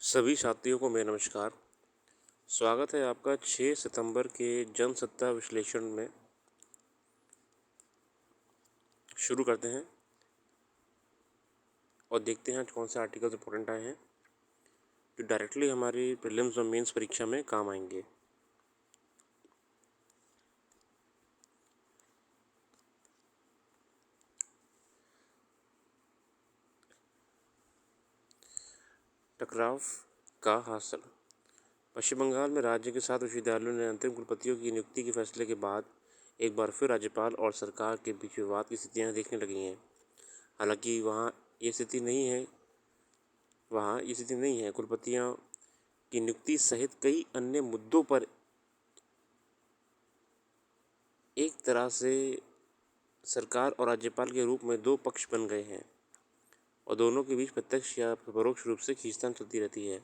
सभी साथियों को मेरा नमस्कार। स्वागत है आपका 6 सितंबर के जनसत्ता विश्लेषण में। शुरू करते हैं और देखते हैं आज कौन से आर्टिकल्स इंपॉर्टेंट आए हैं जो डायरेक्टली हमारी प्रीलिम्स और मेंस परीक्षा में काम आएंगे। टकराव का हासिल। पश्चिम बंगाल में राज्य के 7 विश्वविद्यालयों ने अंतरिम कुलपतियों की नियुक्ति के फैसले के बाद एक बार फिर राज्यपाल और सरकार के बीच विवाद की स्थितियाँ देखने लगी हैं। हालांकि वहाँ ये स्थिति नहीं है। कुलपतियों की नियुक्ति सहित कई अन्य मुद्दों पर एक तरह से सरकार और राज्यपाल के रूप में दो पक्ष बन गए हैं और दोनों के बीच प्रत्यक्ष या परोक्ष रूप से खींचतान चलती रहती है।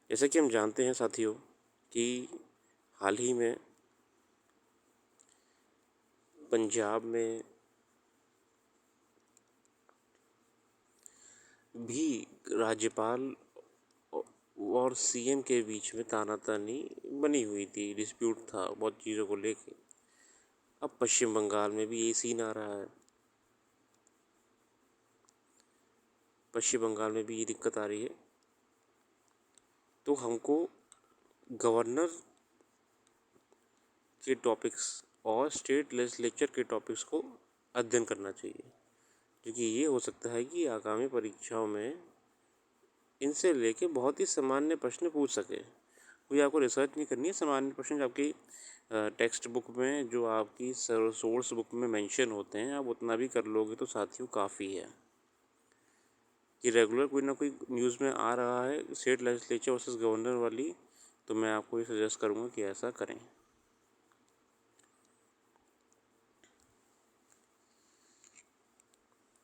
जैसा कि हम जानते हैं साथियों कि हाल ही में पंजाब में भी राज्यपाल और सीएम के बीच में तानातानी बनी हुई थी, डिस्प्यूट था बहुत चीज़ों को लेके। अब पश्चिम बंगाल में भी यही सीन आ रहा है। पश्चिम बंगाल में भी ये दिक्कत आ रही है। तो हमको गवर्नर के टॉपिक्स और स्टेट लेजिस्लेचर के टॉपिक्स को अध्ययन करना चाहिए, क्योंकि ये हो सकता है कि आगामी परीक्षाओं में इनसे लेके बहुत ही सामान्य प्रश्न पूछ सके। कोई आपको रिसर्च नहीं करनी है, सामान्य प्रश्न आपकी टेक्स्ट बुक में जो आपकी सोर्स बुक में मेंशन होते हैं, आप उतना भी कर लोगे तो साथियों काफ़ी है। कि रेगुलर कोई ना कोई न्यूज़ में आ रहा है स्टेट लेजिस्लेचर वर्सेस गवर्नर वाली, तो मैं आपको ये सजेस्ट करूँगा कि ऐसा करें।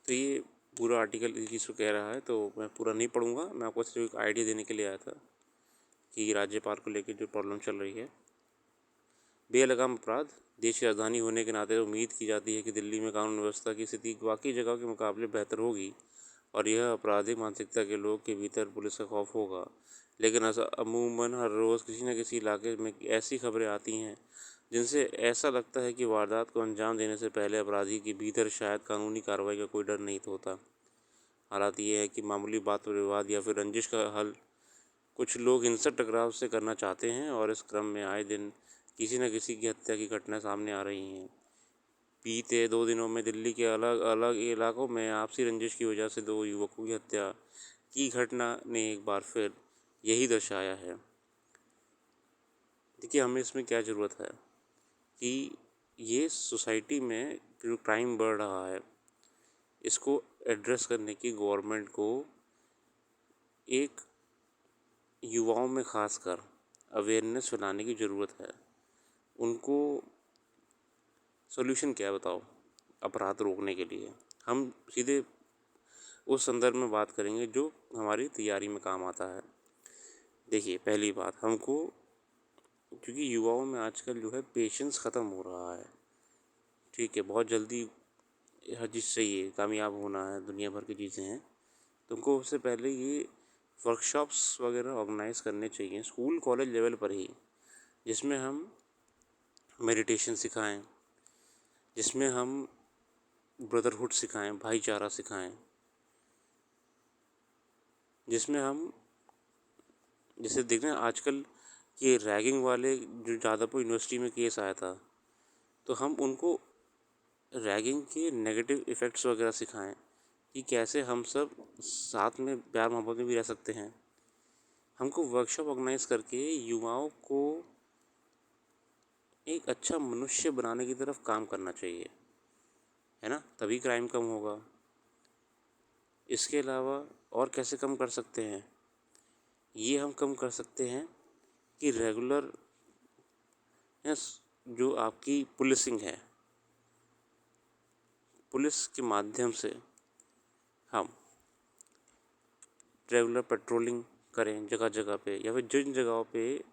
तो ये पूरा आर्टिकल इस चीज़ को कह रहा है, तो मैं पूरा नहीं पढ़ूंगा। मैं आपको सिर्फ एक आइडिया देने के लिए आया था कि राज्यपाल को लेकर जो प्रॉब्लम चल रही है। बेलगाम अपराध। देश की राजधानी होने के नाते उम्मीद की जाती है कि दिल्ली में कानून व्यवस्था की स्थिति बाकी जगह के मुकाबले बेहतर होगी और यह आपराधिक मानसिकता के लोग के भीतर पुलिस का खौफ होगा। लेकिन अमूमन हर रोज़ किसी न किसी इलाके में ऐसी खबरें आती हैं जिनसे ऐसा लगता है कि वारदात को अंजाम देने से पहले अपराधी के भीतर शायद कानूनी कार्रवाई का कोई डर नहीं होता। हालात ये है कि मामूली बात पर विवाद या फिर रंजिश का हल कुछ लोग हिंसक टकराव से करना चाहते हैं और इस क्रम में आए दिन किसी न किसी की हत्या की घटना सामने आ रही हैं। बीते 2 दिनों में दिल्ली के अलग अलग इलाकों में आपसी रंजिश की वजह से 2 युवकों की हत्या की घटना ने एक बार फिर यही दर्शाया है। देखिए, हमें इसमें क्या ज़रूरत है कि ये सोसाइटी में जो क्राइम बढ़ रहा है, इसको एड्रेस करने की गवर्नमेंट को एक युवाओं में ख़ासकर अवेयरनेस फैलाने की ज़रूरत है। उनको सॉल्यूशन क्या है बताओ अपराध रोकने के लिए। हम सीधे उस संदर्भ में बात करेंगे जो हमारी तैयारी में काम आता है। देखिए, पहली बात हमको, क्योंकि युवाओं में आजकल जो है पेशेंस ख़त्म हो रहा है। ठीक है, बहुत जल्दी हर चीज़ चाहिए, कामयाब होना है, दुनिया भर की चीज़ें हैं। तुमको उससे पहले ये वर्कशॉप्स वगैरह ऑर्गेनाइज करने चाहिए स्कूल कॉलेज लेवल पर ही, जिसमें हम मेडिटेशन सिखाएं, जिसमें हम ब्रदरहुड सिखाएं, भाईचारा सिखाएं, जिसमें हम जैसे देख रहे हैं आजकल ये रैगिंग वाले जो जादवपुर यूनिवर्सिटी में केस आया था, तो हम उनको रैगिंग के नेगेटिव इफ़ेक्ट्स वगैरह सिखाएं कि कैसे हम सब साथ में प्यार मोहब्बत में भी रह सकते हैं। हमको वर्कशॉप ऑर्गेनाइज करके युवाओं को एक अच्छा मनुष्य बनाने की तरफ काम करना चाहिए, है ना, तभी क्राइम कम होगा। इसके अलावा और कैसे कम कर सकते हैं, ये हम कम कर सकते हैं कि रेगुलर जो आपकी पुलिसिंग है, पुलिस के माध्यम से हम रेगुलर पेट्रोलिंग करें जगह जगह पे, या फिर जिन जगहों पे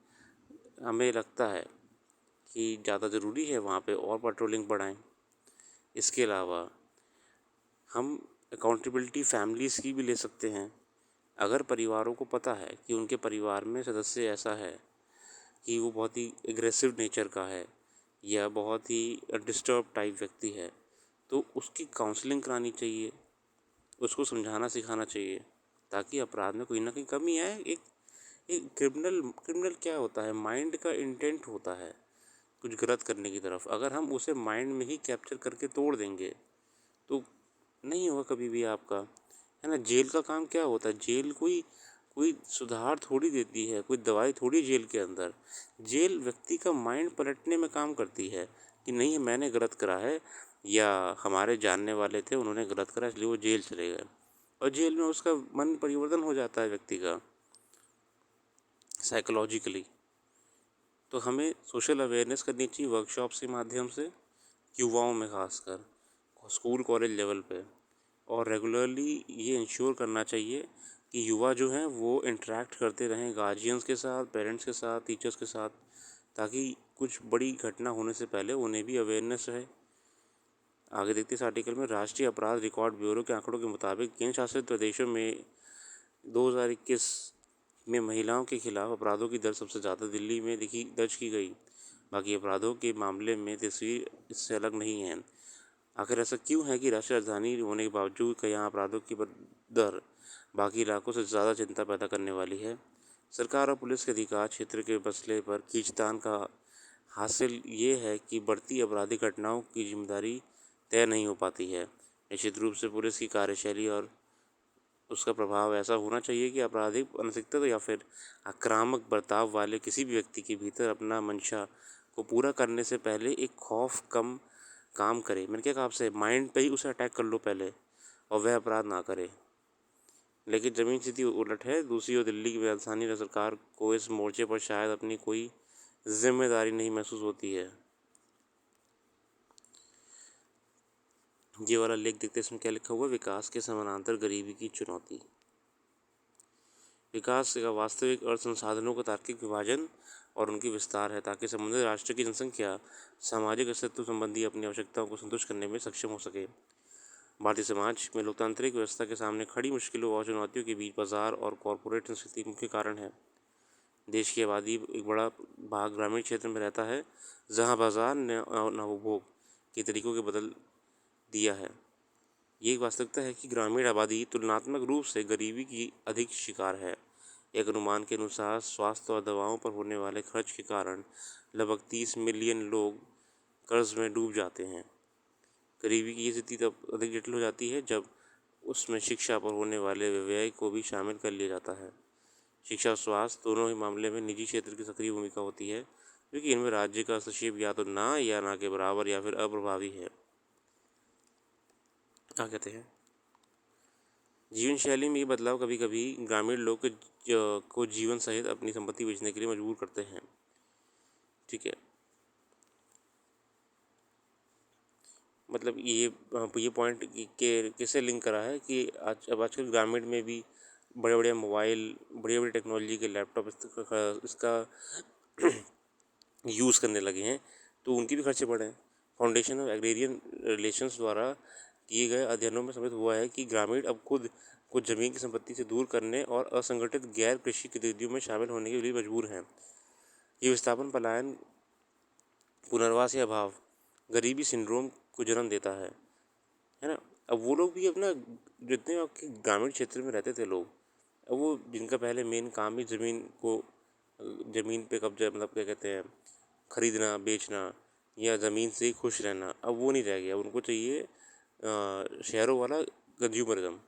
हमें लगता है कि ज़्यादा ज़रूरी है वहाँ पे और पेट्रोलिंग बढ़ाएं। इसके अलावा हम अकाउंटेबिलिटी फैमिलीज़ की भी ले सकते हैं। अगर परिवारों को पता है कि उनके परिवार में सदस्य ऐसा है कि वो बहुत ही एग्रेसिव नेचर का है या बहुत ही डिस्टर्ब टाइप व्यक्ति है, तो उसकी काउंसलिंग करानी चाहिए, उसको समझाना सिखाना चाहिए, ताकि अपराध में कोई ना कोई कमी आए। एक क्रिमिनल क्रिमिनल क्या होता है, माइंड का इंटेंट होता है कुछ गलत करने की तरफ। अगर हम उसे माइंड में ही कैप्चर करके तोड़ देंगे तो नहीं होगा कभी भी आपका, है ना। जेल का काम क्या होता है, जेल कोई कोई सुधार थोड़ी देती है, कोई दवाई थोड़ी जेल के अंदर। जेल व्यक्ति का माइंड पलटने में काम करती है कि नहीं मैंने गलत करा है, या हमारे जानने वाले थे उन्होंने गलत करा इसलिए वो जेल चले गए, और जेल में उसका मन परिवर्तन हो जाता है व्यक्ति का साइकोलॉजिकली। तो हमें सोशल अवेयरनेस करनी चाहिए वर्कशॉप्स के माध्यम से, युवाओं में खासकर स्कूल कॉलेज लेवल पे, और रेगुलरली ये इंश्योर करना चाहिए कि युवा जो हैं वो इंटरेक्ट करते रहें गार्जियंस के साथ, पेरेंट्स के साथ, टीचर्स के साथ, ताकि कुछ बड़ी घटना होने से पहले उन्हें भी अवेयरनेस रहे। आगे देखते इस आर्टिकल में, राष्ट्रीय अपराध रिकॉर्ड ब्यूरो के आंकड़ों के मुताबिक केंद्र शासित प्रदेशों में 2021 में महिलाओं के खिलाफ अपराधों की दर सबसे ज़्यादा दिल्ली में दर्ज की गई। बाकी अपराधों के मामले में तस्वीर इससे अलग नहीं है। आखिर ऐसा क्यों है कि राष्ट्रीय राजधानी होने के बावजूद कई यहाँ अपराधों की दर बाकी इलाकों से ज़्यादा चिंता पैदा करने वाली है। सरकार और पुलिस के अधिकार क्षेत्र के मसले पर खींचतान का हासिल ये है कि बढ़ती आपराधिक घटनाओं की जिम्मेदारी तय नहीं हो पाती है। निश्चित रूप से पुलिस की कार्यशैली और उसका प्रभाव ऐसा होना चाहिए कि आपराधिक मानसिकता या फिर आक्रामक बर्ताव वाले किसी भी व्यक्ति के भीतर अपना मंशा को पूरा करने से पहले एक खौफ कम काम करे। मैंने क्या कहा आपसे, माइंड पे ही उसे अटैक कर लो पहले और वह अपराध ना करे। लेकिन ज़मीन स्थिति उलट है। दूसरी ओर दिल्ली की राजधानी सरकार को इस मोर्चे पर शायद अपनी कोई जिम्मेदारी नहीं महसूस होती है। ये वाला लेख देखते हैं, इसमें क्या लिखा हुआ है, विकास के समानांतर गरीबी की चुनौती। विकास का वास्तविक अर्थ संसाधनों का तार्किक विभाजन और उनकी विस्तार है, ताकि संबंधित राष्ट्र की जनसंख्या सामाजिक अस्तित्व संबंधी अपनी आवश्यकताओं को संतुष्ट करने में सक्षम हो सके। भारतीय समाज में लोकतांत्रिक व्यवस्था के सामने खड़ी मुश्किलों और चुनौतियों के बीच बाजार और कॉरपोरेट संस्कृति मुख्य कारण है। देश की आबादी एक बड़ा भाग ग्रामीण क्षेत्र में रहता है, जहां बाजार ने नवोपभोग के तरीकों के बदल दिया है। ये एक वास्तविकता है कि ग्रामीण आबादी तुलनात्मक रूप से गरीबी की अधिक शिकार है। एक अनुमान के अनुसार स्वास्थ्य और दवाओं पर होने वाले खर्च के कारण लगभग 30 मिलियन लोग कर्ज में डूब जाते हैं। गरीबी की ये स्थिति तब अधिक जटिल हो जाती है जब उसमें शिक्षा पर होने वाले व्यय को भी शामिल कर लिया जाता है। शिक्षा और स्वास्थ्य दोनों ही मामले में निजी क्षेत्र की सक्रिय भूमिका होती है, क्योंकि इनमें राज्य का हस्तक्षेप या तो ना के बराबर या फिर अप्रभावी है। क्या कहते हैं, जीवन शैली में ये बदलाव कभी कभी ग्रामीण लोग को जीवन सहित अपनी संपत्ति बेचने के लिए मजबूर करते हैं। ठीक है, मतलब ये पॉइंट के किससे लिंक करा है कि अब आजकल ग्रामीण में भी बड़े बड़े मोबाइल, बड़ी बड़ी टेक्नोलॉजी के लैपटॉप इसका यूज़ करने लगे हैं, तो उनके भी खर्चे बढ़े हैं। फाउंडेशन ऑफ एग्रेरियन रिलेशंस द्वारा किए गए अध्ययनों में साबित हुआ है कि ग्रामीण अब खुद कुछ ज़मीन की संपत्ति से दूर करने और असंगठित गैर कृषि गतिविधियों में शामिल होने के लिए मजबूर हैं। ये विस्थापन, पलायन, पुनर्वास या अभाव गरीबी सिंड्रोम को जन्म देता है ना। अब वो लोग भी अपना, जितने आपके ग्रामीण क्षेत्र में रहते थे लोग, अब वो जिनका पहले मेन काम ही ज़मीन पे कब्जा, मतलब क्या कहते हैं, खरीदना बेचना या ज़मीन से ही खुश रहना, अब वो नहीं रह गया। उनको चाहिए शहरों वाला कंज्यूमरिज्म।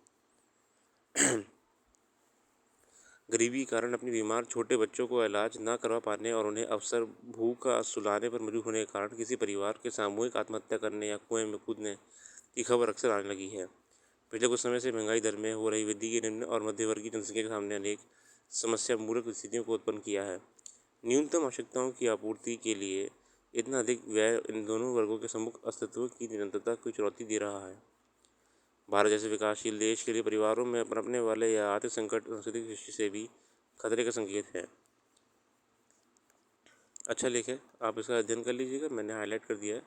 गरीबी के कारण अपने बीमार छोटे बच्चों को इलाज ना करवा पाने और उन्हें अवसर भूख का सुलाने पर मजबूर होने के कारण किसी परिवार के सामूहिक आत्महत्या करने या कुएं में कूदने की खबर अक्सर आने लगी है। पिछले कुछ समय से महंगाई दर में हो रही वृद्धि के निम्न और मध्यवर्गीय जनसंख्या के सामने अनेक समस्या मूलक स्थितियों को उत्पन्न किया है। न्यूनतम आवश्यकताओं की आपूर्ति के लिए इतना अधिक व्यय इन दोनों वर्गों के सम्मुख अस्तित्व की निरंतरता को चुनौती दे रहा है। भारत जैसे विकासशील देश के लिए परिवारों में पनपने वाले या आर्थिक संकट सांस्कृतिक दृष्टि से भी खतरे का संकेत है। अच्छा लेख है, आप इसका अध्ययन कर लीजिएगा, मैंने हाईलाइट कर दिया है।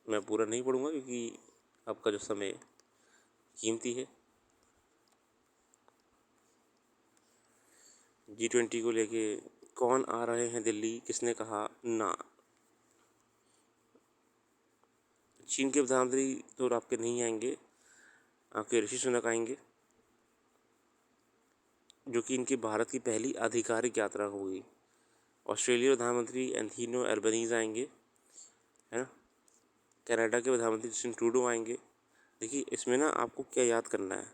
मैं पूरा नहीं पढ़ूंगा क्योंकि आपका जो समय कीमती है। G20 को लेके कौन आ रहे हैं दिल्ली, किसने कहा ना। चीन के प्रधानमंत्री तो आपके नहीं आएंगे, आपके ऋषि सुनक आएंगे, जो कि इनकी भारत की पहली आधिकारिक यात्रा होगी। ऑस्ट्रेलिया प्रधानमंत्री एंथोनी एल्बनीज आएंगे, है ना। कनाडा के प्रधानमंत्री जस्टिन ट्रूडो आएंगे। देखिए इसमें ना आपको क्या याद करना है,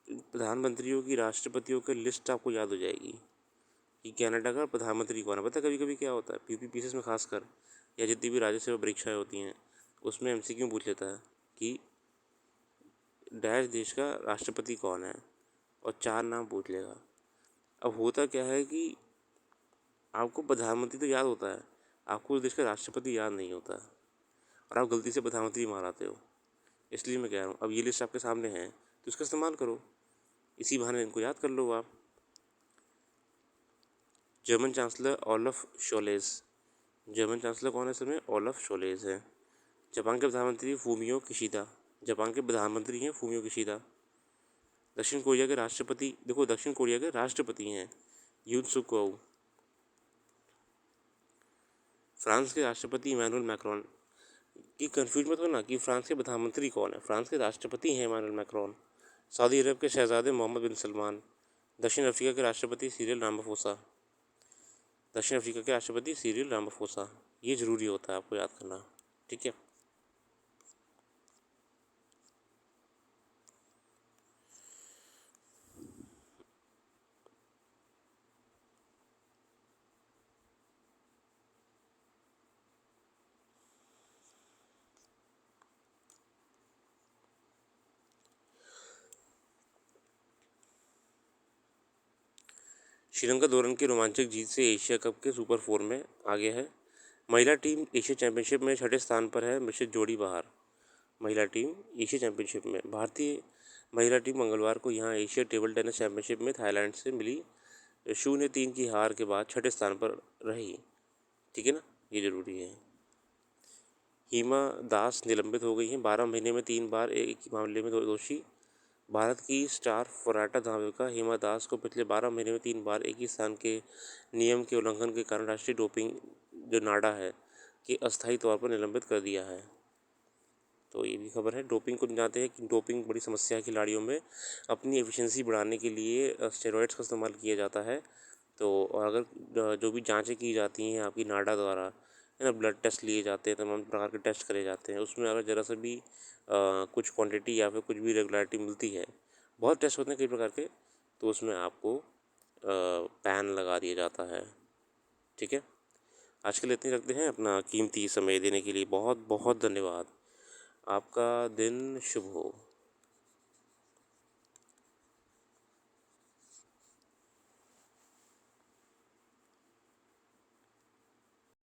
प्रधानमंत्रियों की, राष्ट्रपतियों की लिस्ट आपको याद हो जाएगी कि कनाडा का प्रधानमंत्री कौन है। पता है कभी कभी क्या होता है पीपीपीसीएस में खासकर, या जितनी भी राज्य सेवा परीक्षाएं होती हैं उसमें एमसीक्यू पूछ लेता है कि डैश देश का राष्ट्रपति कौन है, और 4 नाम पूछ लेगा। अब होता क्या है कि आपको प्रधानमंत्री तो याद होता है, आपको उस देश का राष्ट्रपति याद नहीं होता, और आप गलती से प्रधानमंत्री मार आते हो। इसलिए मैं कह रहा हूँ अब ये लिस्ट आपके सामने है तो इसका इस्तेमाल करो, इसी बहाने इनको याद कर लो आप। German chancellor Olaf Scholz, German chancellor कौन है इसमें, ओलफ शोलेज है। जापान के प्रधानमंत्री फूमियो किशिदा, जापान के प्रधानमंत्री हैं फूमियो किशिदा। दक्षिण कोरिया के राष्ट्रपति, देखो दक्षिण कोरिया के राष्ट्रपति हैं यून सुक येओल। फ्रांस के राष्ट्रपति इमैनुअल मैक्रोन, कि कंफ्यूज मत होना कि फ्रांस के प्रधानमंत्री कौन है, फ्रांस के राष्ट्रपति हैं इमैनुअल मैक्रोन। सऊदी अरब के शहजादे मोहम्मद बिन सलमान। दक्षिण अफ्रीका के राष्ट्रपति सिरिल रामाफोसा, दक्षिण अफ्रीका के राष्ट्रपति सिरिल रामाफोसा। ये ज़रूरी होता है आपको याद करना, ठीक है। श्रीलंका दौरान की रोमांचक जीत से एशिया कप के सुपर 4 में आगे है। महिला टीम एशिया चैंपियनशिप में 6ठे स्थान पर है, मिश्रित जोड़ी बाहर। महिला टीम एशिया चैंपियनशिप में, भारतीय महिला टीम मंगलवार को यहाँ एशिया टेबल टेनिस चैंपियनशिप में थाईलैंड से मिली 0-3 की हार के बाद 6ठे स्थान पर रही, ठीक है ना, ये जरूरी है। हिमा दास निलंबित हो गई हैं, 12 महीने में 3 बार एक ही मामले में दोषी। भारत की स्टार फर्राटा धावक हिमा दास को पिछले 12 महीने में 3 बार एक ही स्थान के नियम के उल्लंघन के कारण राष्ट्रीय डोपिंग जो नाडा है कि अस्थायी तौर पर निलंबित कर दिया है। तो ये भी खबर है। डोपिंग को जानते हैं कि डोपिंग बड़ी समस्या है खिलाड़ियों में, अपनी एफिशिएंसी बढ़ाने के लिए स्टेरॉइड्स का इस्तेमाल किया जाता है। तो और अगर जो भी जांचें की जाती हैं आपकी नाडा द्वारा, है ना, ब्लड टेस्ट लिए जाते हैं, तमाम प्रकार के टेस्ट करे जाते हैं, उसमें अगर ज़रा सा भी कुछ क्वांटिटी या फिर कुछ भी रेगुलरिटी मिलती है, बहुत टेस्ट होते हैं कई प्रकार के, तो उसमें आपको बैन लगा दिया जाता है, ठीक है। आज के लिए इतनी रखते हैं। अपना कीमती समय देने के लिए बहुत बहुत धन्यवाद। आपका दिन शुभ हो।